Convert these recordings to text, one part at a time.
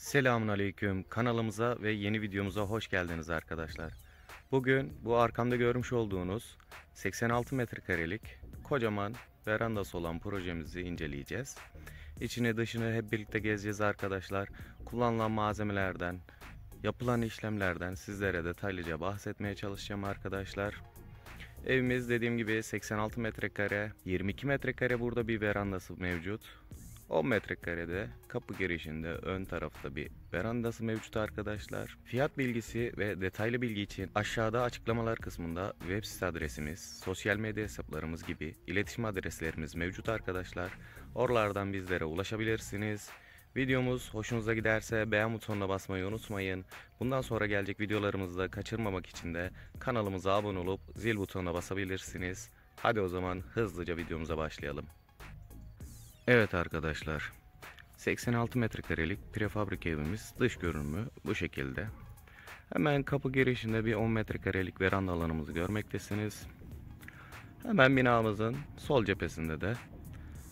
Selamünaleyküm. Kanalımıza ve yeni videomuza hoş geldiniz arkadaşlar. Bugün bu arkamda görmüş olduğunuz 86 metrekarelik kocaman verandası olan projemizi inceleyeceğiz. İçini dışını hep birlikte gezeceğiz arkadaşlar. Kullanılan malzemelerden, yapılan işlemlerden sizlere detaylıca bahsetmeye çalışacağım arkadaşlar. Evimiz dediğim gibi 86 metrekare, 22 metrekare burada bir verandası mevcut. 10 metrekarede kapı girişinde ön tarafta bir verandası mevcut arkadaşlar. Fiyat bilgisi ve detaylı bilgi için aşağıda açıklamalar kısmında web site adresimiz, sosyal medya hesaplarımız gibi iletişim adreslerimiz mevcut arkadaşlar. Oralardan bizlere ulaşabilirsiniz. Videomuz hoşunuza giderse beğen butonuna basmayı unutmayın. Bundan sonra gelecek videolarımızı da kaçırmamak için de kanalımıza abone olup zil butonuna basabilirsiniz. Hadi o zaman hızlıca videomuza başlayalım. Evet arkadaşlar, 86 metrekarelik prefabrik evimiz dış görünümü bu şekilde. Hemen kapı girişinde bir 10 metrekarelik veranda alanımızı görmektesiniz. Hemen binamızın sol cephesinde de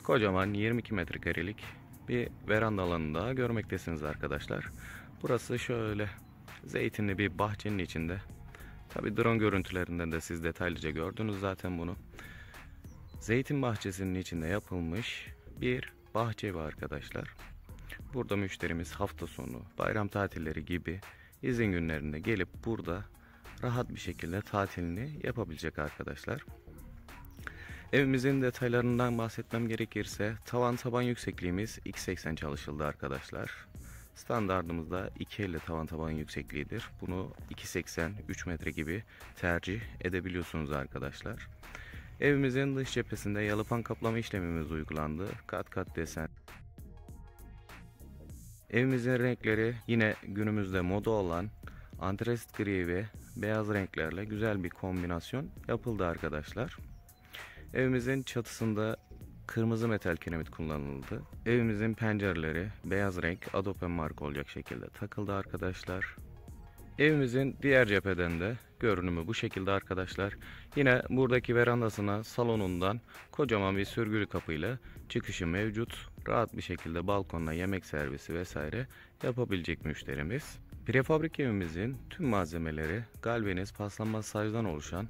kocaman 22 metrekarelik bir veranda alanını daha görmektesiniz arkadaşlar. Burası şöyle zeytinli bir bahçenin içinde. Tabi drone görüntülerinden de siz detaylıca gördünüz zaten bunu. Zeytin bahçesinin içinde yapılmış bir bahçe var arkadaşlar. Burada müşterimiz hafta sonu, bayram tatilleri gibi izin günlerinde gelip burada rahat bir şekilde tatilini yapabilecek arkadaşlar. Evimizin detaylarından bahsetmem gerekirse tavan yüksekliğimiz 2.80 çalışıldı arkadaşlar. Standardımızda 2.50 tavan yüksekliğidir. Bunu 2.80 3 metre gibi tercih edebiliyorsunuz arkadaşlar. Evimizin dış cephesinde yalıpan kaplama işlemimiz uygulandı. Kat kat desen. Evimizin renkleri yine günümüzde moda olan antresit gri ve beyaz renklerle güzel bir kombinasyon yapıldı arkadaşlar. Evimizin çatısında kırmızı metal kiremit kullanıldı. Evimizin pencereleri beyaz renk Adobe marka olacak şekilde takıldı arkadaşlar. Evimizin diğer cepheden de görünümü bu şekilde arkadaşlar. Yine buradaki verandasına salonundan kocaman bir sürgülü kapıyla çıkışı mevcut. Rahat bir şekilde balkonla yemek servisi vesaire yapabilecek müşterimiz. Prefabrik evimizin tüm malzemeleri galvaniz paslanmaz sacdan oluşan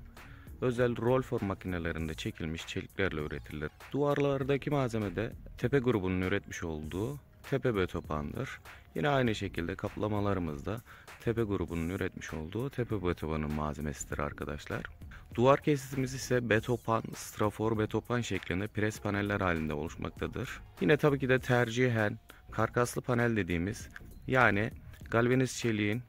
özel roll form makinelerinde çekilmiş çeliklerle üretilir. Duvarlardaki malzeme de Tepe grubunun üretmiş olduğu tepe betopandır. Yine aynı şekilde kaplamalarımız da Tepe grubunun üretmiş olduğu tepe betopanın malzemesidir arkadaşlar. Duvar kesitimiz ise betopan, strafor betopan şeklinde pres paneller halinde oluşmaktadır. Yine tabii ki de tercihen karkaslı panel dediğimiz yani galvaniz çeliğin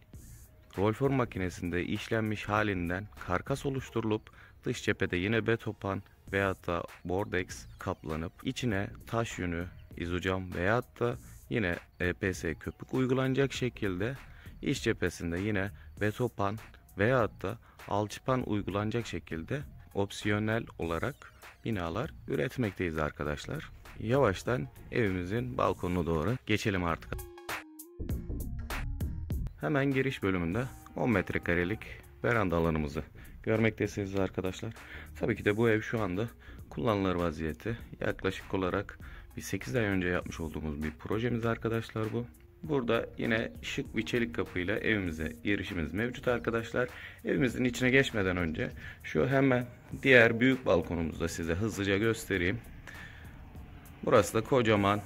rollform makinesinde işlenmiş halinden karkas oluşturulup dış cephede yine betopan veyahut da bordex kaplanıp içine taş yünü, izocam veyahut da yine EPS köpük uygulanacak şekilde iç cephesinde yine betopan veyahut da alçıpan uygulanacak şekilde opsiyonel olarak binalar üretmekteyiz arkadaşlar. Yavaştan evimizin balkonuna doğru geçelim artık. Hemen giriş bölümünde 10 metrekarelik veranda alanımızı görmektesiniz arkadaşlar. Tabii ki de bu ev şu anda kullanılır vaziyette. Yaklaşık olarak bir 8 ay önce yapmış olduğumuz bir projemiz arkadaşlar bu. Burada yine şık bir çelik kapıyla evimize girişimiz mevcut arkadaşlar. Evimizin içine geçmeden önce şu hemen diğer büyük balkonumuzu da size hızlıca göstereyim. Burası da kocaman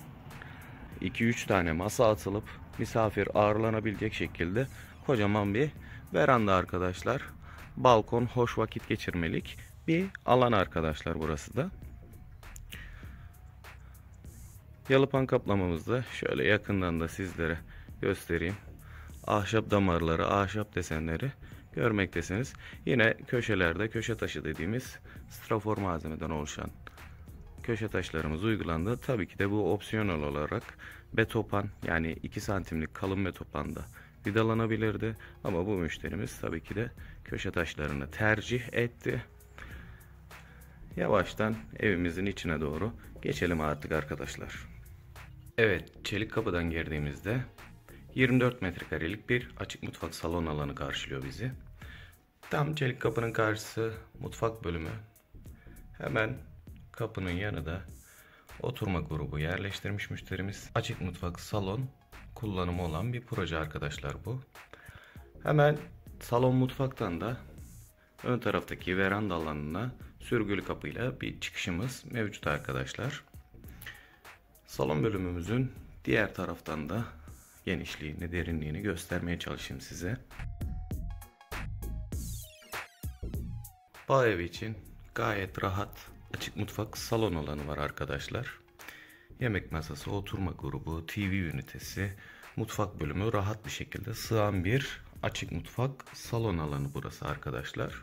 2-3 tane masa atılıp misafir ağırlanabilecek şekilde kocaman bir veranda arkadaşlar. Balkon, hoş vakit geçirmelik bir alan arkadaşlar burası da. Yalıpan kaplamamızı da şöyle yakından da sizlere göstereyim. Ahşap damarları, ahşap desenleri görmektesiniz. Yine köşelerde köşe taşı dediğimiz strafor malzemeden oluşan köşe taşlarımız uygulandı. Tabii ki de bu opsiyonel olarak betopan yani 2 santimlik kalın betopanda vidalanabilirdi. Ama bu müşterimiz tabii ki de köşe taşlarını tercih etti. Yavaştan evimizin içine doğru geçelim artık arkadaşlar. Evet, çelik kapıdan girdiğimizde 24 metrekarelik bir açık mutfak salon alanı karşılıyor bizi. Tam çelik kapının karşısı mutfak bölümü. Hemen kapının yanı da oturma grubu yerleştirmiş müşterimiz. Açık mutfak salon kullanımı olan bir proje arkadaşlar bu. Hemen salon mutfaktan da ön taraftaki veranda alanına sürgülü kapıyla bir çıkışımız mevcut arkadaşlar. Salon bölümümüzün diğer taraftan da genişliğini, derinliğini göstermeye çalışayım size. Bağ evi için gayet rahat açık mutfak salon alanı var arkadaşlar. Yemek masası, oturma grubu, TV ünitesi, mutfak bölümü rahat bir şekilde sığan bir açık mutfak salon alanı burası arkadaşlar.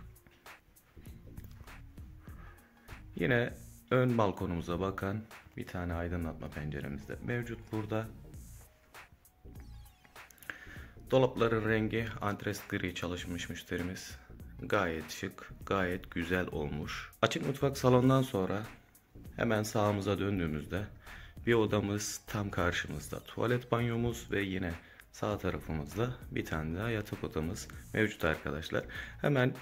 Yine ön balkonumuza bakan bir tane aydınlatma penceremiz de mevcut burada. Dolapların rengi antres gri çalışmış müşterimiz. Gayet şık, gayet güzel olmuş. Açık mutfak salondan sonra hemen sağımıza döndüğümüzde bir odamız tam karşımızda. Tuvalet banyomuz ve yine sağ tarafımızda bir tane daha yatak odamız mevcut arkadaşlar. Hemen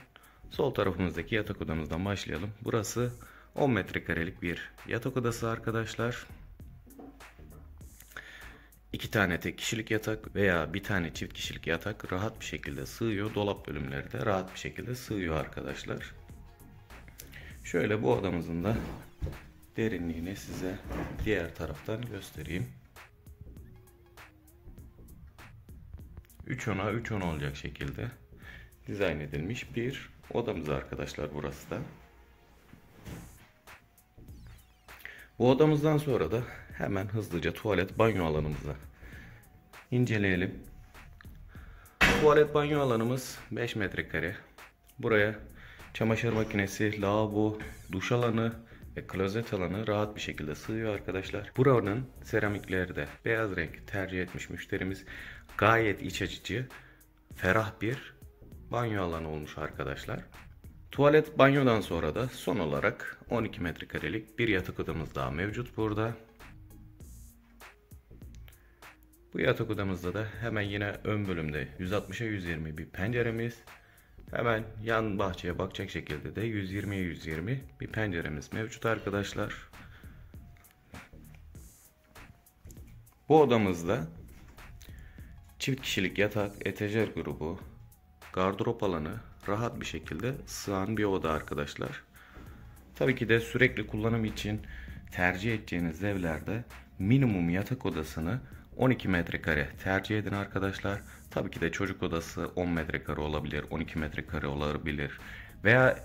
sol tarafımızdaki yatak odamızdan başlayalım. Burası 10 metrekarelik bir yatak odası arkadaşlar. 2 tane tek kişilik yatak veya bir tane çift kişilik yatak rahat bir şekilde sığıyor. Dolap bölümleri de rahat bir şekilde sığıyor arkadaşlar. Şöyle bu odamızın da derinliğini size diğer taraftan göstereyim. 3.10'a 3.10 olacak şekilde dizayn edilmiş bir odamız arkadaşlar burası da. Bu odamızdan sonra da hemen hızlıca tuvalet banyo alanımıza inceleyelim. Tuvalet banyo alanımız 5 metrekare. Buraya çamaşır makinesi, lavabo, duş alanı ve klozet alanı rahat bir şekilde sığıyor arkadaşlar. Buranın seramikleri de beyaz renk tercih etmiş müşterimiz. Gayet iç açıcı, ferah bir banyo alanı olmuş arkadaşlar. Tuvalet banyodan sonra da son olarak 12 metrekarelik bir yatak odamız daha mevcut burada. Bu yatak odamızda da hemen yine ön bölümde 160'a 120 bir penceremiz. Hemen yan bahçeye bakacak şekilde de 120'ye 120 bir penceremiz mevcut arkadaşlar. Bu odamızda çift kişilik yatak, etajer grubu, gardırop alanı rahat bir şekilde sığan bir oda arkadaşlar. Tabii ki de sürekli kullanım için tercih edeceğiniz evlerde minimum yatak odasını 12 metrekare tercih edin arkadaşlar. Tabii ki de çocuk odası 10 metrekare olabilir, 12 metrekare olabilir. Veya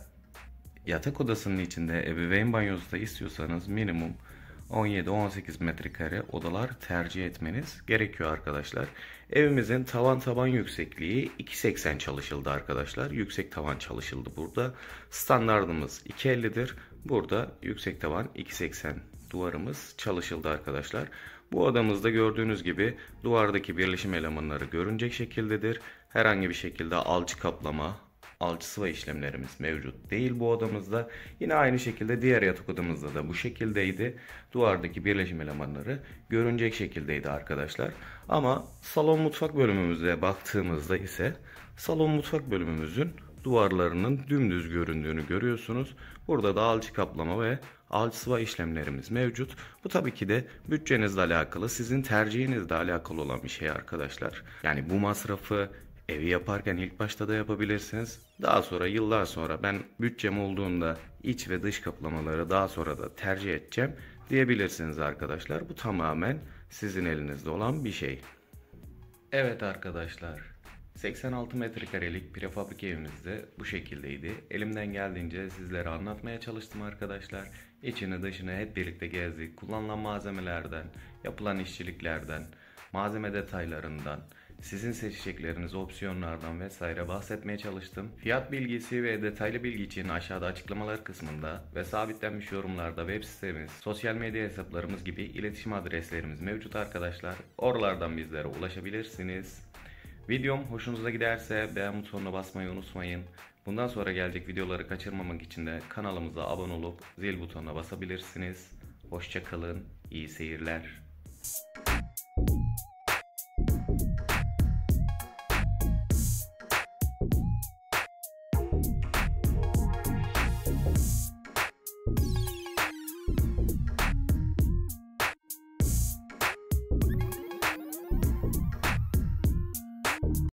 yatak odasının içinde ebeveyn banyosu da istiyorsanız minimum 17-18 metrekare odalar tercih etmeniz gerekiyor arkadaşlar. Evimizin tavan yüksekliği 2.80 çalışıldı arkadaşlar. Yüksek tavan çalışıldı burada. Standardımız 2.50'dir. Burada yüksek tavan 2.80 duvarımız çalışıldı arkadaşlar. Bu odamızda gördüğünüz gibi duvardaki birleşim elemanları görünecek şekildedir. Herhangi bir şekilde alçı kaplama, alçı sıva işlemlerimiz mevcut değil bu odamızda. Yine aynı şekilde diğer yatak odamızda da bu şekildeydi. Duvardaki birleşim elemanları görünecek şekildeydi arkadaşlar. Ama salon mutfak bölümümüze baktığımızda ise salon mutfak bölümümüzün duvarlarının dümdüz göründüğünü görüyorsunuz. Burada da alçı kaplama ve alçı sıva işlemlerimiz mevcut. Bu tabii ki de bütçenizle alakalı, sizin tercihinizle alakalı olan bir şey arkadaşlar. Yani bu masrafı evi yaparken ilk başta da yapabilirsiniz. Daha sonra yıllar sonra ben bütçem olduğunda iç ve dış kaplamaları daha sonra da tercih edeceğim diyebilirsiniz arkadaşlar. Bu tamamen sizin elinizde olan bir şey. Evet arkadaşlar, 86 metrekarelik prefabrik evimizde bu şekildeydi. Elimden geldiğince sizlere anlatmaya çalıştım arkadaşlar. İçini dışını hep birlikte gezdik. Kullanılan malzemelerden, yapılan işçiliklerden, malzeme detaylarından, sizin seçecekleriniz opsiyonlardan vesaire bahsetmeye çalıştım. Fiyat bilgisi ve detaylı bilgi için aşağıda açıklamalar kısmında ve sabitlenmiş yorumlarda web sitemiz, sosyal medya hesaplarımız gibi iletişim adreslerimiz mevcut arkadaşlar. Oralardan bizlere ulaşabilirsiniz. Videom hoşunuza giderse beğen butonuna basmayı unutmayın. Bundan sonra gelecek videoları kaçırmamak için de kanalımıza abone olup zil butonuna basabilirsiniz. Hoşça kalın, iyi seyirler.